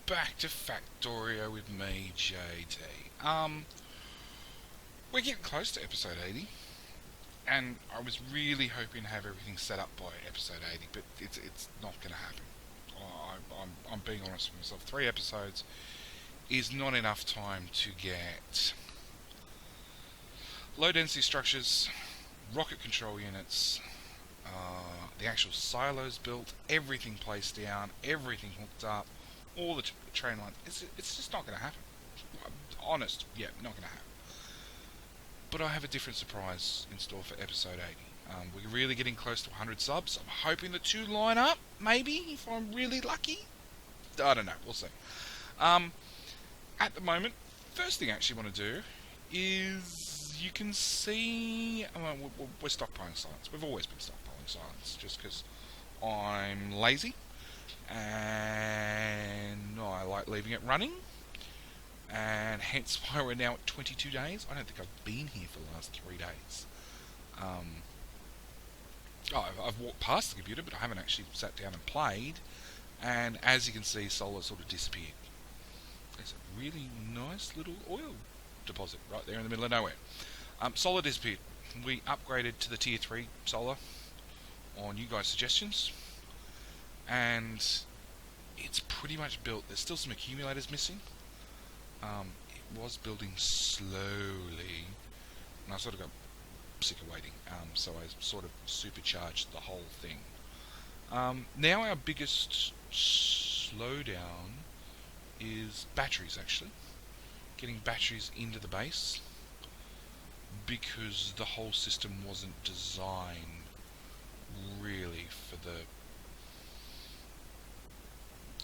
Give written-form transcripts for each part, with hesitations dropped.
back to Factorio with me, JD. We're getting close to episode 80, and I was really hoping to have everything set up by episode 80, but it's not going to happen. I'm being honest with myself. 3 episodes is not enough time to get low density structures, rocket control units, the actual silos built, everything placed down, everything hooked up, all the train lines. It's just not going to happen. I'm honest, yeah, not going to happen. But I have a different surprise in store for episode 80. We're really getting close to 100 subs. I'm hoping the 2 line up, maybe, if I'm really lucky. I don't know, we'll see. At the moment, first thing I actually want to do is, you can see, we're stockpiling silence. We've always been stockpiling silence, just because I'm lazy, and I like leaving it running, and hence why we're now at 22 days. I don't think I've been here for the last 3 days. I've walked past the computer, but I haven't actually sat down and played, and as you can see, solar sort of disappeared. There's a really nice little oil deposit right there in the middle of nowhere. Solar disappeared. We upgraded to the tier 3 solar on you guys' suggestions, and it's pretty much built. There's still some accumulators missing. It was building slowly, and I sort of got sick of waiting, so I sort of supercharged the whole thing. Now our biggest slowdown is batteries, actually. Getting batteries into the base, because the whole system wasn't designed really for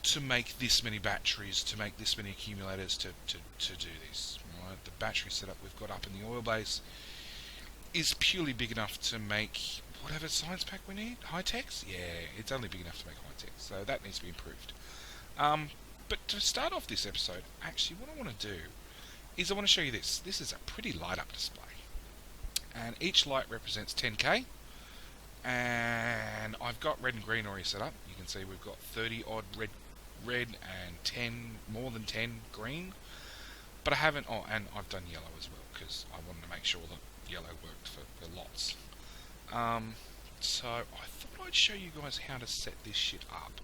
to make this many batteries, to make this many accumulators, to do this. Right? The battery setup we've got up in the oil base is purely big enough to make whatever science pack we need. High-techs? Yeah, it's only big enough to make high-techs, so that needs to be improved. But to start off this episode, actually what I want to do is I want to show you this. This is a pretty light-up display, and each light represents 10k, and I've got red and green already set up. You can see we've got 30 odd red and more than 10 green, but I haven't, and I've done yellow as well, because I wanted to make sure that yellow worked for lots. So I thought I'd show you guys how to set this shit up,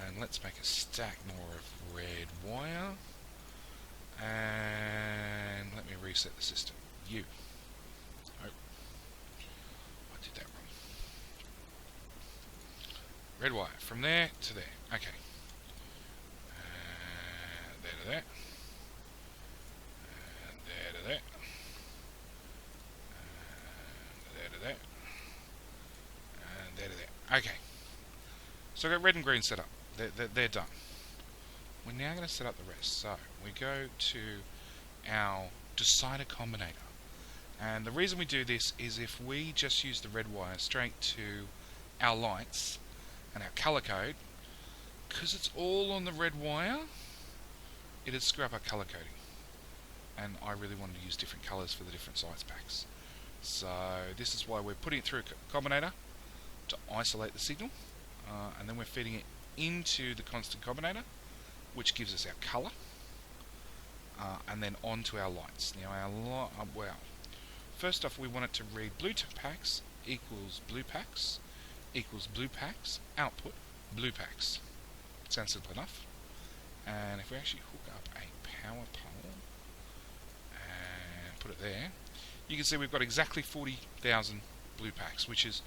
and let's make a stack more of red wire, and let me reset the system. Oh, I did that wrong. Red wire from there to there. Okay. There to there. And there to there. And there to there. And there to there. Okay. So I've got red and green set up. They're done. We're now going to set up the rest. So we go to our decider combinator. And the reason we do this is if we just use the red wire straight to our lights and our color code, because it's all on the red wire, it'd screw up our color coding. And I really wanted to use different colors for the different science packs. So this is why we're putting it through a combinator to isolate the signal, and then we're feeding it into the constant combinator, which gives us our color, and then onto our lights. Now our first off, we want it to read blue packs equals blue packs equals blue packs output blue packs. Sounds simple enough. And if we actually hook up a power pole and put it there, you can see we've got exactly 40,000 blue packs, which is,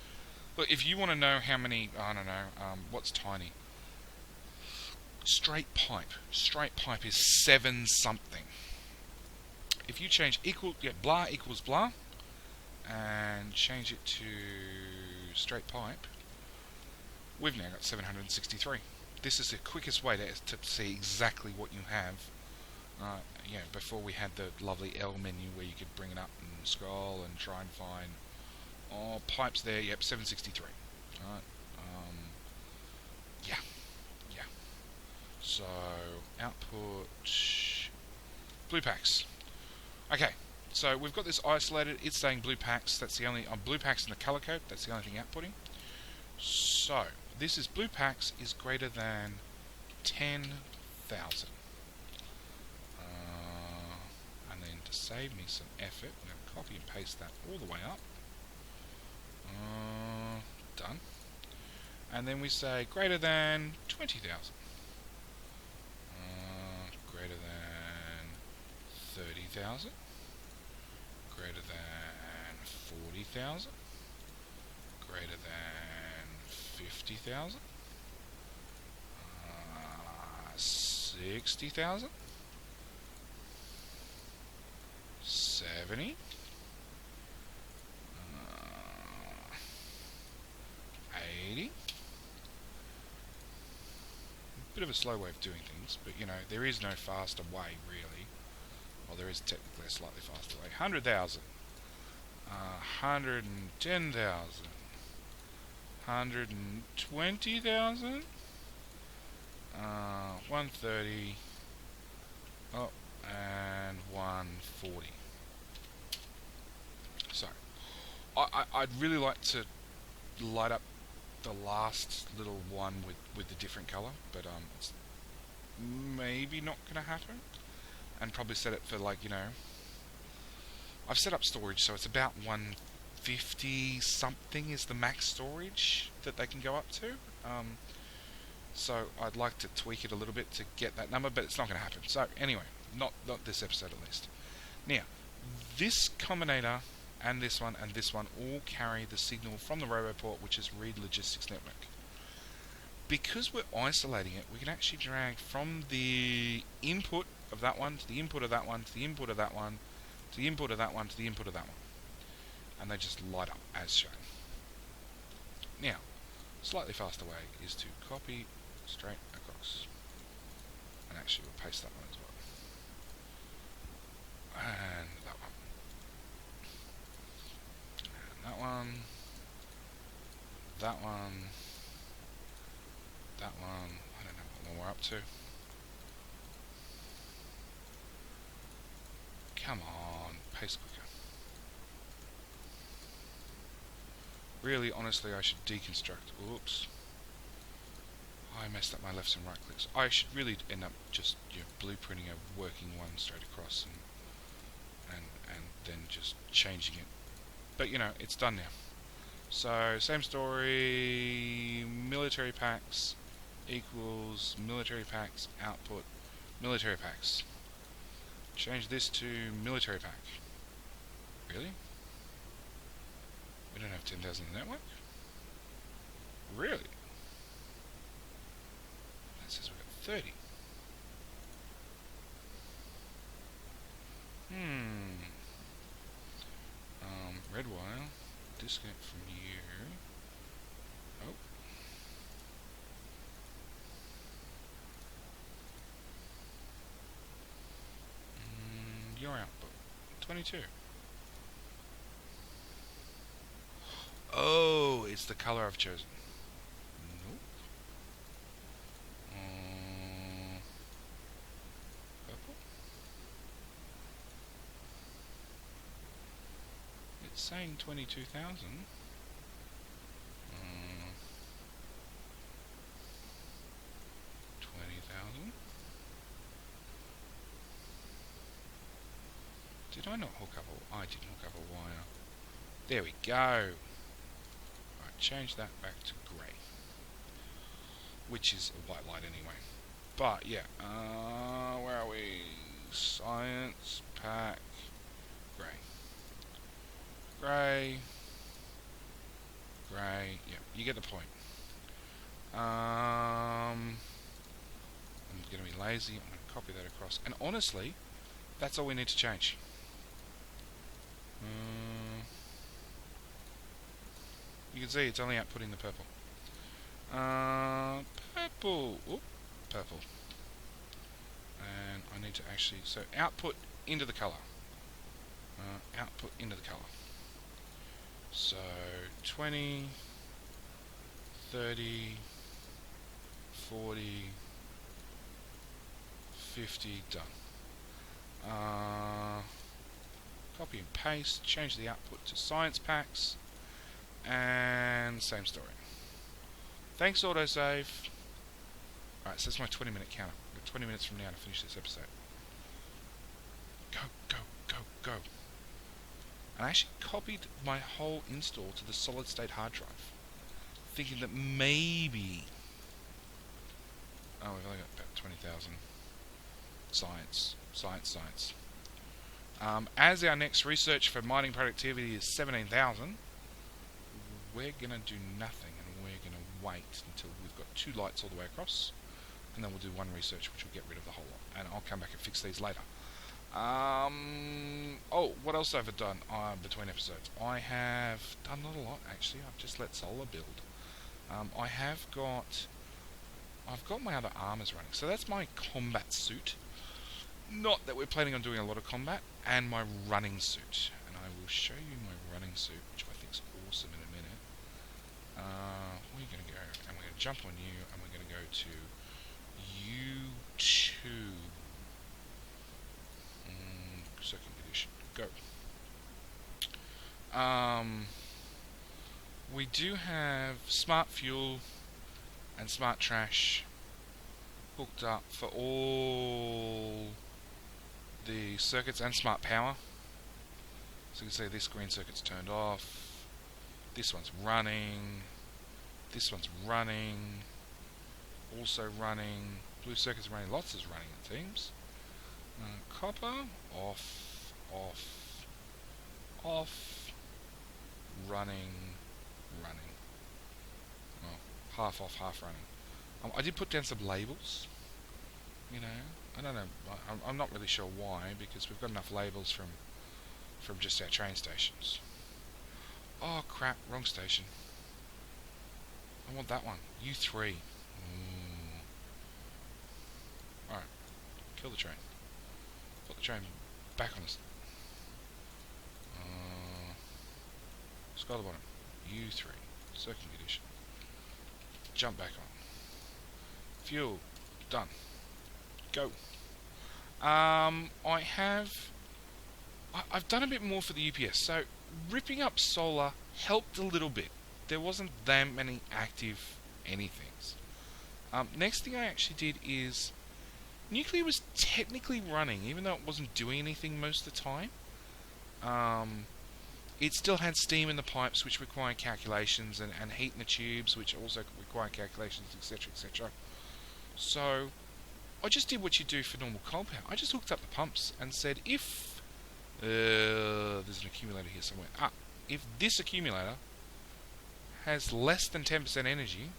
look, if you want to know how many, I don't know, what's tiny? Straight pipe is 7 something. If you change blah equals blah, and change it to straight pipe, we've now got 763. This is the quickest way to see exactly what you have. Before we had the lovely L menu where you could bring it up and scroll and try and find, pipes there, yep, 763. Alright, yeah. So, output, blue packs. Okay, so we've got this isolated, it's saying blue packs, that's the only, blue packs in the color code, that's the only thing outputting. So, this is blue packs is greater than 10 1000. And then to save me some effort, I'm going to copy and paste that all the way up. Done. And then we say greater than 20,000. Greater than 30,000. Greater than 40,000. Greater than 50,000. 60,000. 70. 80. Bit of a slow way of doing things, but you know, there is no faster way really. Well, there is technically a slightly faster way. 100,000. 110,000. 120,000. 130. Oh, and 140. So, I'd really like to light up the last little one with the different color, but it's maybe not going to happen. And probably set it for, like, you know, I've set up storage, so it's about 150 something is the max storage that they can go up to. So I'd like to tweak it a little bit to get that number, but it's not going to happen. So anyway, not this episode at least. Now, this combinator and this one all carry the signal from the roboport, which is Read Logistics Network. Because we're isolating it, we can actually drag from the input of that one to the input of that one to the input of that one to the input of that one to the input of that one. And they just light up as shown. Now, slightly faster way is to copy straight across. And actually we'll paste that one as well. And that one. And that one. That one. That one. I don't know what one we're up to. Come on, paste quicker. Really, honestly, I should deconstruct. Oops. I messed up my lefts and right clicks. I should really end up just blueprinting a working one straight across and then just changing it. But you know, it's done now. So same story. Military packs equals military packs output military packs. Change this to military pack. Really? We don't have 10,000 in the network? Really? That says we've got 30. Red wire. Disconnect from you. Oh. Your output. 22. Oh, it's the color I've chosen. Nope. Purple. It's saying 22,000. 20,000. Did I not hook up a... I didn't hook up a wire. There we go. Right, change that back to grey. Which is a white light anyway. But, yeah. Where are we? Science, pack, grey. Grey. Grey. Yep, you get the point. I'm going to be lazy. I'm going to copy that across. And honestly, that's all we need to change. You can see it's only outputting the purple. Purple. Oop, purple. And I need to actually... So output into the colour. Output into the colour. So 20, 30, 40, 50, done. Copy and paste, change the output to science packs, and same story. Thanks, autosave. Alright, so that's my 20-minute counter. I've got 20 minutes from now to finish this episode. Go, go, go, go. And I actually copied my whole install to the solid-state hard drive, thinking that maybe... Oh, we've only got about 20,000. Science. As our next research for mining productivity is 17,000, we're going to do nothing, and we're going to wait until we've got 2 lights all the way across, and then we'll do 1 research, which will get rid of the whole lot, and I'll come back and fix these later. Oh, what else have I done between episodes? I have done not a lot, actually. I've just let solar build. I've got my other armors running, so that's my combat suit. Not that we're planning on doing a lot of combat, and my running suit. And I will show you my running suit, which I think is awesome in a minute. We're going to go, and we're going to jump on you, and we're going to go to U2. Second edition. Go. We do have smart fuel and smart trash hooked up for all the circuits, and smart power. So you can see this green circuit's turned off, this one's running, this one's running, also running, blue circuit's running, lots is running it seems. Copper, off, off, off, running, running. Well, half off, half running. I did put down some labels, you know. I don't know, I'm not really sure why, because we've got enough labels from just our train stations. Oh crap, wrong station. I want that one, U3. Alright, kill the train. Put the train back on us. Scroll the bottom, U3, second edition. Jump back on. Fuel, done. Go. I've done a bit more for the UPS, so ripping up solar helped a little bit. There wasn't that many active anythings. Next thing I actually did is nuclear was technically running, even though it wasn't doing anything most of the time. It still had steam in the pipes, which require calculations, and heat in the tubes, which also require calculations, etc., etc. So I just did what you do for normal coal power. I just hooked up the pumps and said, if there's an accumulator here somewhere. If this accumulator has less than 10% energy,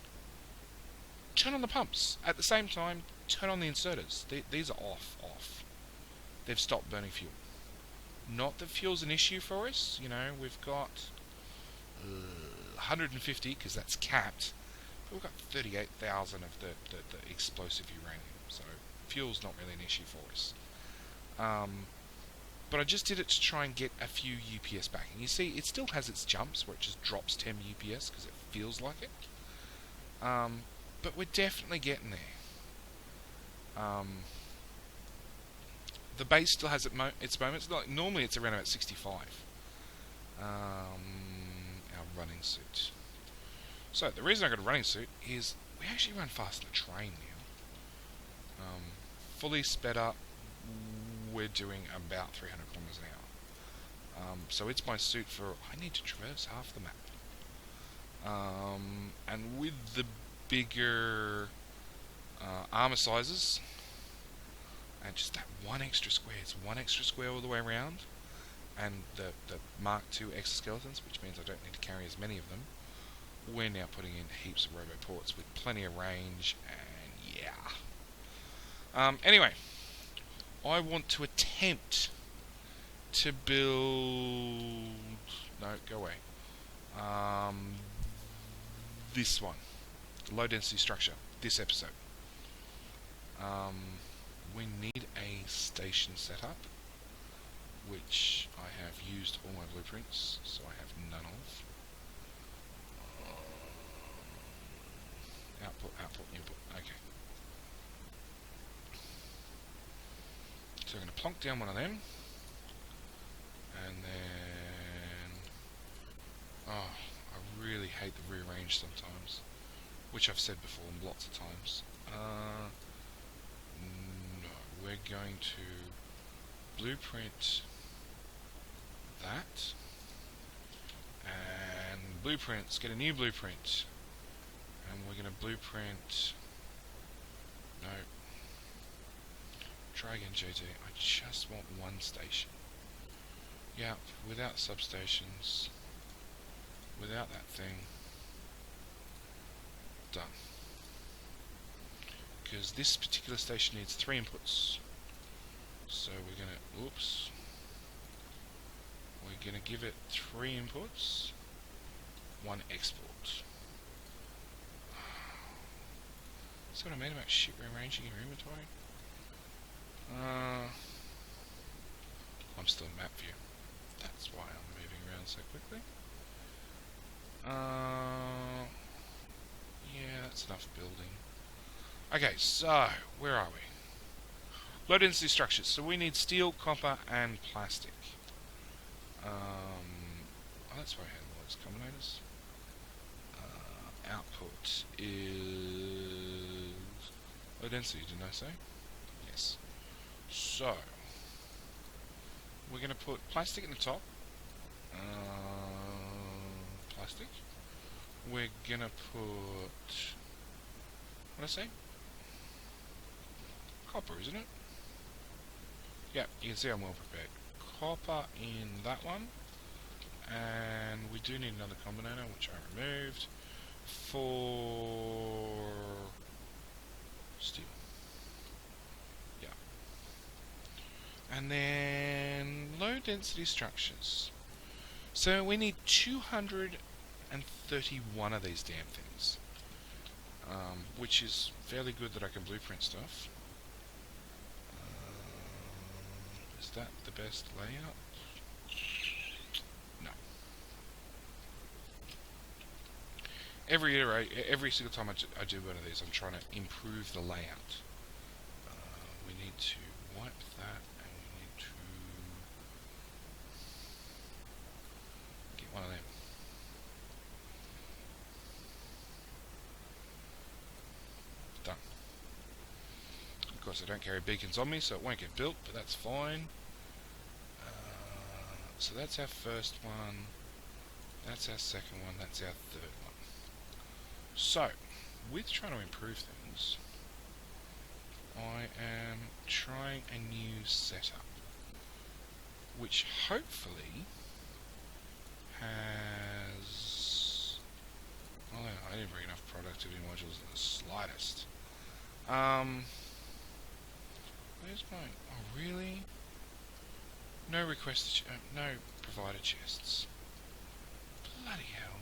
turn on the pumps. At the same time, turn on the inserters. These are off. They've stopped burning fuel. Not that fuel's an issue for us. You know, we've got 150, because that's capped. But we've got 38,000 of the explosive uranium. So fuel's not really an issue for us. But I just did it to try and get a few UPS back. And you see, it still has its jumps where it just drops 10 UPS because it feels like it. But we're definitely getting there. The base still has its moments. Like, normally it's around about 65. Our running suit. So the reason I got a running suit is we actually run faster than a train now. Fully sped up, we're doing about 300 kilometers an hour. So it's my suit for, I need to traverse half the map. And with the bigger armor sizes, and just that one extra square, it's one extra square all the way around, and the Mark II exoskeletons, which means I don't need to carry as many of them, we're now putting in heaps of roboports with plenty of range, and yeah. Anyway, I want to attempt to build... No, go away. This one. Low density structure. This episode. We need a station setup, which I have used all my blueprints, so I have none of. Output, input. Okay. So I'm going to plonk down one of them, and then... Oh, I really hate the rearrange sometimes, which I've said before lots of times. No, we're going to blueprint that, and blueprints, get a new blueprint, and we're going to blueprint, no, try again JT, I just want one station. Yeah, without substations, without that thing, done. Because this particular station needs 3 inputs. So we're going to, oops, we're going to give it 3 inputs, 1 export. See what I mean about shit rearranging your inventory? I'm still in map view. That's why I'm moving around so quickly. Yeah, that's enough building. Okay, so, where are we? Low density structures. So we need steel, copper, and plastic. Oh, that's why I had all those combinators. Output is low density, didn't I say? Yes. So, we're going to put plastic in the top. Plastic. We're going to put, what did I say? Copper, isn't it? Yeah, you can see I'm well prepared. Copper in that one. And we do need another combinator, which I removed, for steel. Yeah. And then low density structures. So we need 231 of these damn things. Which is fairly good that I can blueprint stuff. Is that the best layout? No. Every single time I do one of these, I'm trying to improve the layout. We need to wipe that, and we need to get one of them. Done. Of course, I don't carry beacons on me, so it won't get built, but that's fine. So that's our first one, that's our second one, that's our third one. So, with trying to improve things, I am trying a new setup, which hopefully has... Oh, I didn't bring enough productivity modules in the slightest. Where's my... Oh, really? No request... no provider chests. Bloody hell.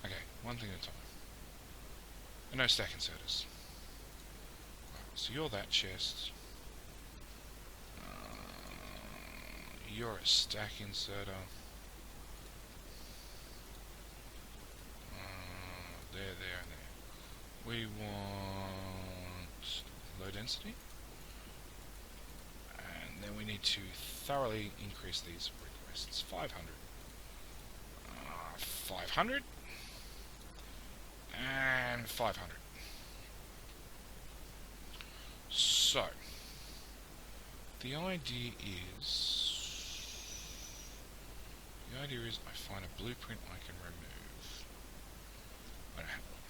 Okay, one thing at a time. And no stack inserters. Right, so you're that chest. You're a stack inserter. There, and there. We want low density. And then we need to thoroughly increase these requests. 500. 500. And 500. So, the idea is I find a blueprint I can remove. I don't have one.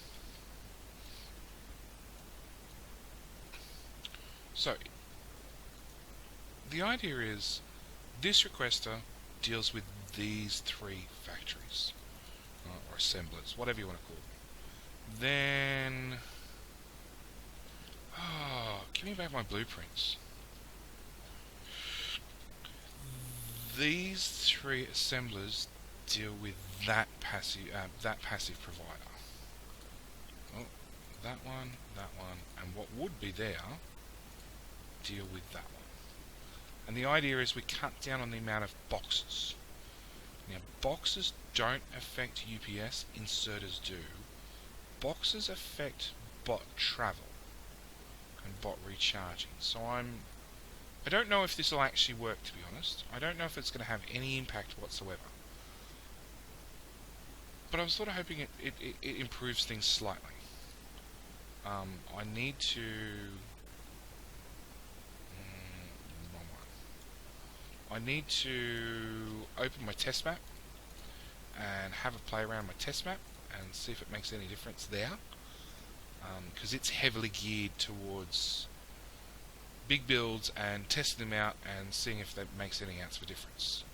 So, the idea is this requester deals with these 3 factories, or assemblers, whatever you want to call them. Then, give me back my blueprints. These 3 assemblers deal with that passive provider. Oh, that one, and what would be there deal with that one. And the idea is we cut down on the amount of boxes. Now, boxes don't affect UPS, inserters do. Boxes affect bot travel and bot recharging. So I'm I don't know if this will actually work, to be honest. I don't know if it's going to have any impact whatsoever. But I was sort of hoping it improves things slightly. I need to... wrong one. I need to open my test map and have a play around my test map and see if it makes any difference there. Because it's heavily geared towards big builds and testing them out and seeing if that makes any ounce of a difference.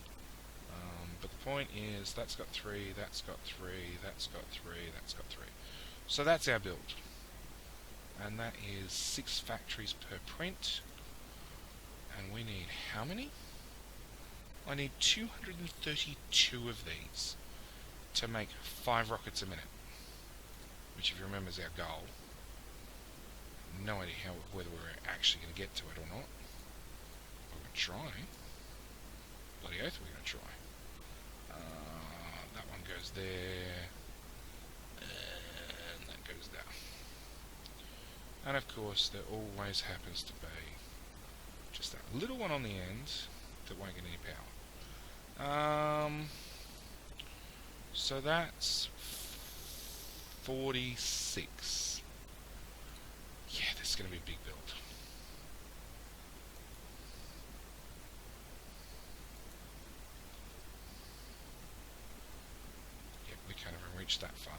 But the point is, that's got 3, that's got 3, that's got 3, that's got 3. So that's our build. And that is 6 factories per print. And we need how many? I need 232 of these to make 5 rockets a minute. Which, if you remember, is our goal. No idea whether we're actually going to get to it or not. We're going to try. Bloody oath we're going to try. That one goes there. And that goes there. And of course, there always happens to be just that little one on the end that won't get any power. So that's 46. Yeah, this is going to be a big build. Yep, we can't even reach that far.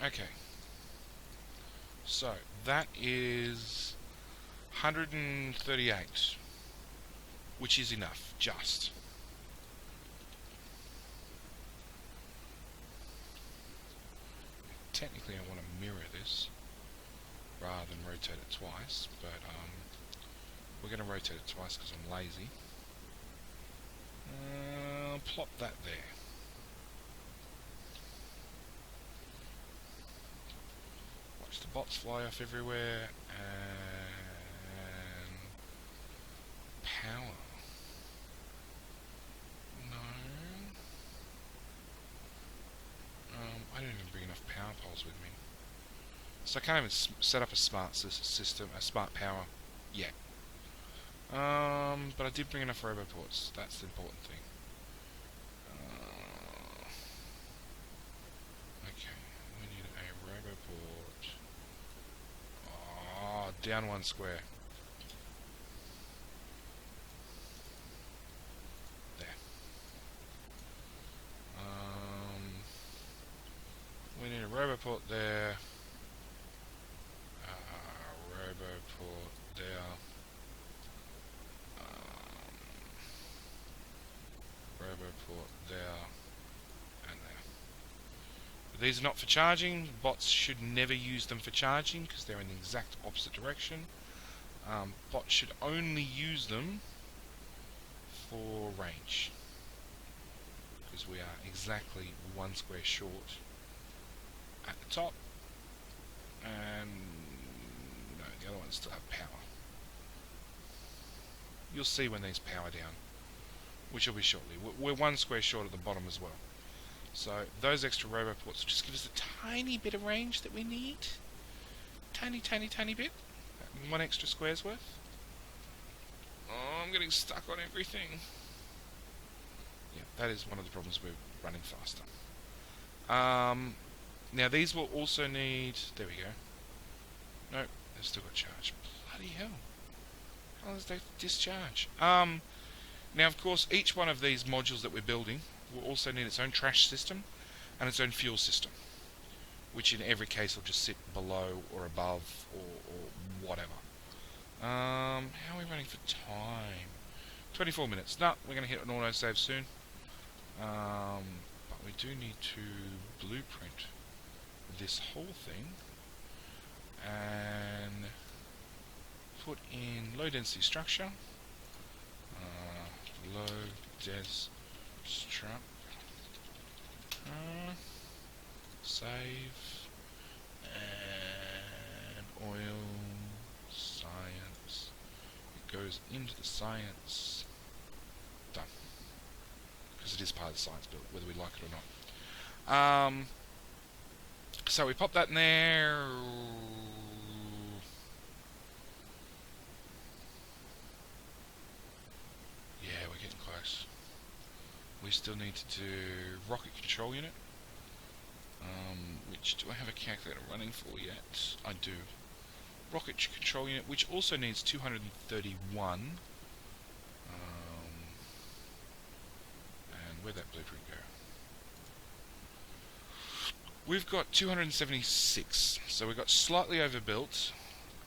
Okay. So, that is 138, which is enough, just. Technically I want to mirror this rather than rotate it twice, but we're going to rotate it twice because I'm lazy. Plop that there. Watch the bots fly off everywhere, and power. No. I didn't even bring enough power poles with me. So I can't even set up a smart system, a smart power yet. But I did bring enough roboports. That's the important thing. Okay, we need a roboport. Oh, down 1 square. There. We need a roboport there. Roboport there. Roboport there. And there. But these are not for charging. Bots should never use them for charging because they're in the exact opposite direction. Bots should only use them for range. Because we are exactly 1 square short at the top. And no, the other ones still have power. You'll see when these power down, which will be shortly. We're 1 square short at the bottom as well. So those extra roboports just give us a tiny bit of range that we need. Tiny, tiny, tiny bit. 1 extra square's worth. Oh, I'm getting stuck on everything. Yeah, that is one of the problems with running faster. Now these will also need... There we go. Nope, they've still got charge. Bloody hell. How does they discharge? Now, of course, each one of these modules that we're building will also need its own trash system and its own fuel system, which in every case will just sit below or above or whatever. How are we running for time? 24 minutes. No, we're going to hit an autosave soon. But we do need to blueprint this whole thing and put in low density structure. Low des struct. Save and oil science. It goes into the science. Done. Because it is part of the science build, whether we like it or So we pop that in there. Yeah, we're getting close. We still need to do rocket control unit. Which do I have a calculator running for yet? I do. Rocket control unit, which also needs 231. And where'd that blueprint go? We've got 276, so we got slightly overbuilt,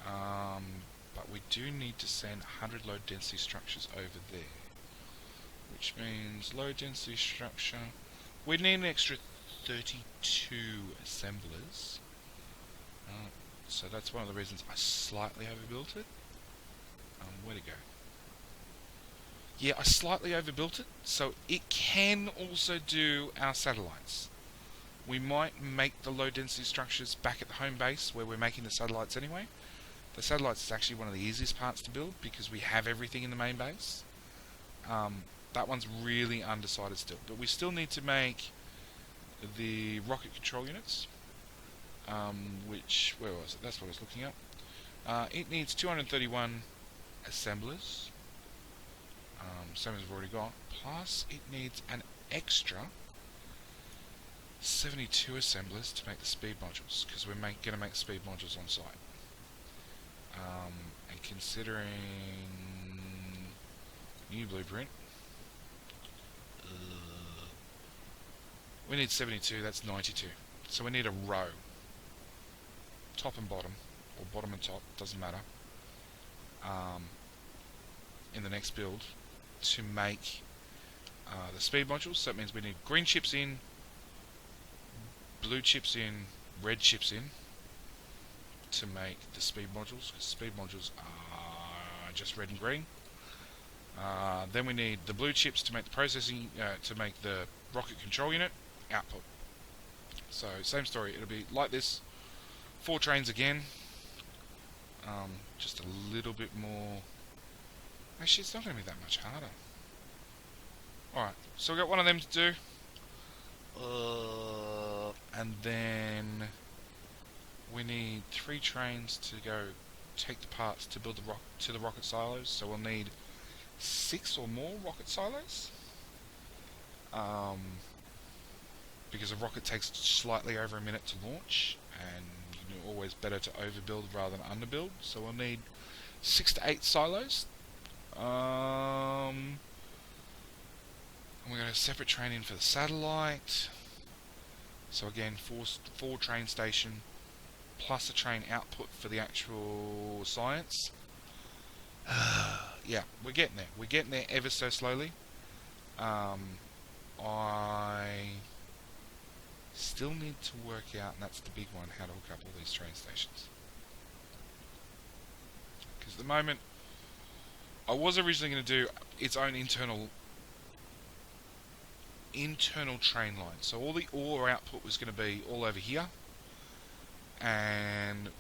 but we do need to send 100 low density structures over there, which means low density structure, we need an extra 32 assemblers, so that's one of the reasons I slightly overbuilt it. Where'd it go? Yeah, I slightly overbuilt it, so it can also do our satellites. We might make the low density structures back at the home base where we're making the satellites anyway. The satellites is actually one of the easiest parts to build because we have everything in the main base. That one's really undecided still, but we still need to make the rocket control units, which, where was it? That's what I was looking at. It needs 231 assemblers, same as we've already got, plus it needs an extra 72 assemblers to make the speed modules, because we're going to make speed modules on site. And considering new blueprint, we need 72, that's 92. So we need a row, top and bottom, or bottom and top, doesn't matter, in the next build to make the speed modules. So that means we need green chips in, blue chips in, red chips in to make the speed modules, because speed modules are just red and green. Then we need the blue chips to make the processing, to make the rocket control unit output. So same story, it'll be like this, 4 trains again, just a little bit more. Actually, it's not going to be that much harder. Alright, so we've got one of them to do. And then we need 3 trains to go take the parts to build the rocket silos. So we'll need 6 or more rocket silos. Because a rocket takes slightly over a minute to launch, and always better to overbuild rather than underbuild. So we'll need 6 to 8 silos. And we're going to separate train in for the satellite. So again, 4 train station plus a train output for the actual science. Yeah, we're getting there. We're getting there ever so slowly. I still need to work out, and that's the big one, how to hook up all these train stations. Because at the moment, I was originally going to do its own internal train line. So all the ore output was going to be all over here, and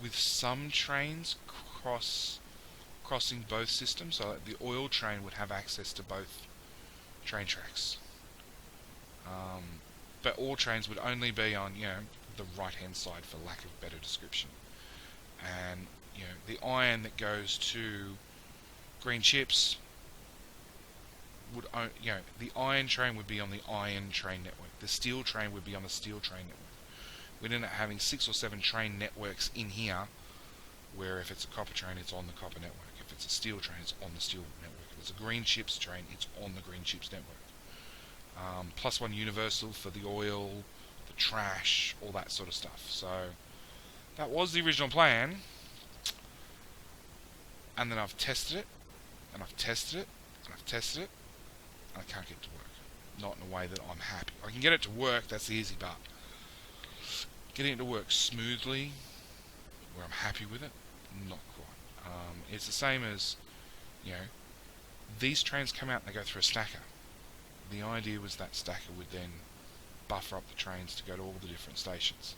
with some trains crossing both systems, so that the oil train would have access to both train tracks. But all trains would only be on, the right-hand side, for lack of a better description. And the iron that goes to green chips would, the iron train would be on the iron train network. The steel train would be on the steel train network. We'd end up having 6 or 7 train networks in here, where if it's a copper train, it's on the copper network. If it's a steel train, it's on the steel network. If it's a green chips train, it's on the green chips network. Plus 1 universal for the oil, the trash, all that sort of stuff. So that was the original plan, and then I've tested it, and I've tested it, and I've tested it, and I can't get it to work. Not in a way that I'm happy. I can get it to work, that's the easy part. Getting it to work smoothly, where I'm happy with it, not quite. It's the same as, these trains come out and they go through a stacker. The idea was that stacker would then buffer up the trains to go to all the different stations.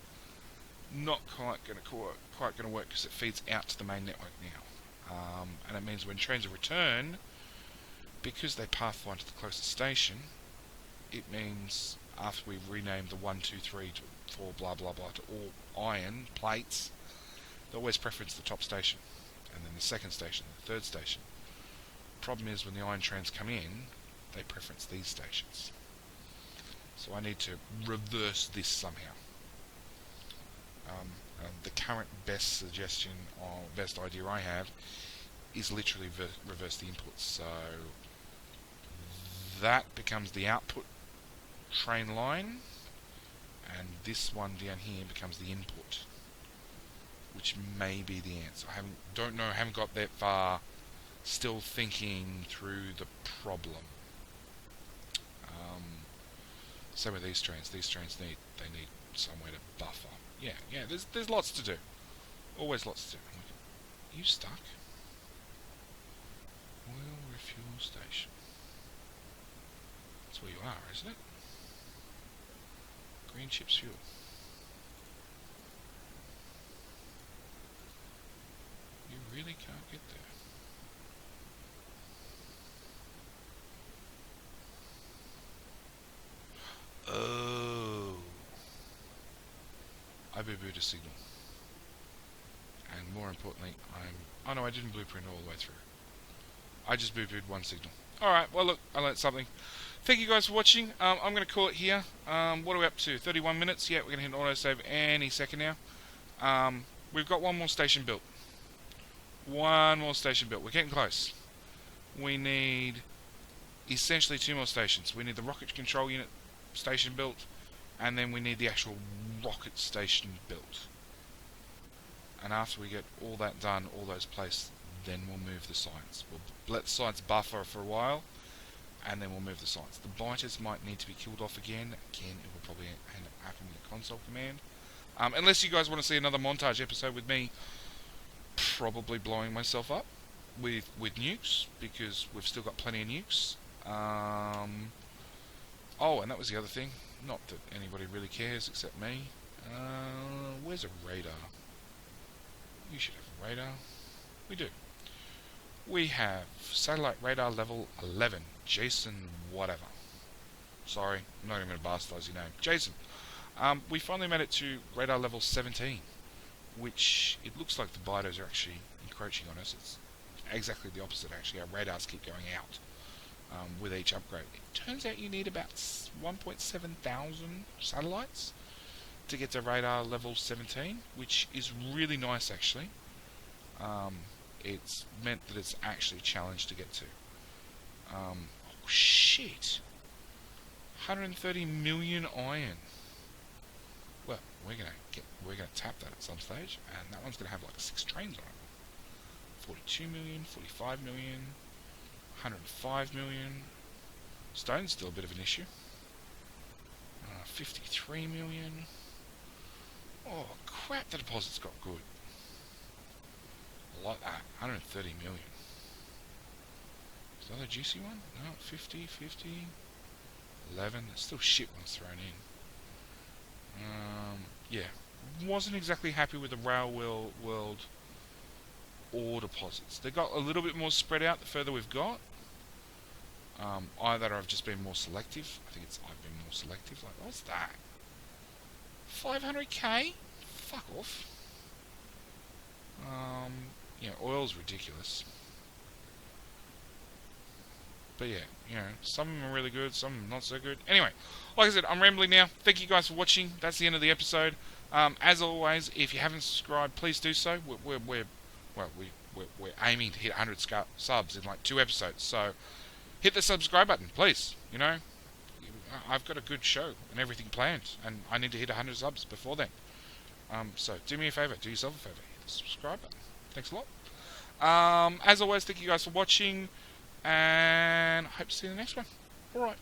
Not quite going to work because it feeds out to the main network now. And it means when trains return, because they pathfind to the closest station, it means after we've renamed the 1, 2, 3 to 4, blah blah blah, to all iron plates, they always preference the top station, and then the second station, the third station. Problem is, when the iron trains come in, they preference these stations. So I need to reverse this somehow. The current best suggestion or best idea I have is literally reverse the inputs. So that becomes the output train line, and this one down here becomes the input, which may be the answer. I haven't got that far. Still thinking through the problem. Same with these trains. These trains need somewhere to buffer. Yeah. There's lots to do. Always lots to do. Are you stuck? Oil refuel station. That's where you are, isn't it? Green chips fuel. You really can't get there. Oh. I boo-booed a signal. And more importantly, oh no, I didn't blueprint all the way through. I just boo-booed one signal. Alright, well look, I learnt something. Thank you guys for watching. I'm going to call it here. What are we up to? 31 minutes? Yeah, we're going to hit an autosave any second now. We've got one more station built. One more station built. We're getting close. We need essentially 2 more stations. We need the rocket control unit station built, and then we need the actual rocket station built. And after we get all that done, all those placed, then we'll move the sites. We'll let the sites buffer for a while, and then we'll move the sites. The biters might need to be killed off again. Again, it will probably end up happening with the console command. Unless you guys want to see another montage episode with me probably blowing myself up with nukes, because we've still got plenty of nukes. Oh, and that was the other thing. Not that anybody really cares except me. Where's a radar? You should have a radar. We do. We have satellite radar level 11. Jason whatever. Sorry, I'm not even going to bastardize your name. Jason. We finally made it to radar level 17, which it looks like the biters are actually encroaching on us. It's exactly the opposite, actually. Our radars keep going out. With each upgrade. It turns out you need about 1.7 thousand satellites to get to radar level 17, which is really nice actually. It's meant that it's actually a challenge to get to. Oh shit! 130 million iron. Well, we're gonna tap that at some stage, and that one's gonna have like 6 trains on it. 42 million, 45 million. 105 million. Stone's still a bit of an issue. 53 million. Oh crap, the deposit's got good. I like that. 130 million. Is that a juicy one? No, 50, 11. There's still shit ones thrown in. Yeah. Wasn't exactly happy with the Rail World ore deposits. They got a little bit more spread out the further we've got. Either I've just been more selective. I think I've been more selective. Like, what's that? 500k? Fuck off. Oil's ridiculous. But yeah, some of them are really good, some of them not so good. Anyway, like I said, I'm rambling now. Thank you guys for watching. That's the end of the episode. As always, if you haven't subscribed, please do so. We're aiming to hit 100 subs in like 2 episodes. So hit the subscribe button, please. I've got a good show and everything planned, and I need to hit 100 subs before then. So do me a favour, do yourself a favour, hit the subscribe button. Thanks a lot. As always, thank you guys for watching, and I hope to see you in the next one. Alright.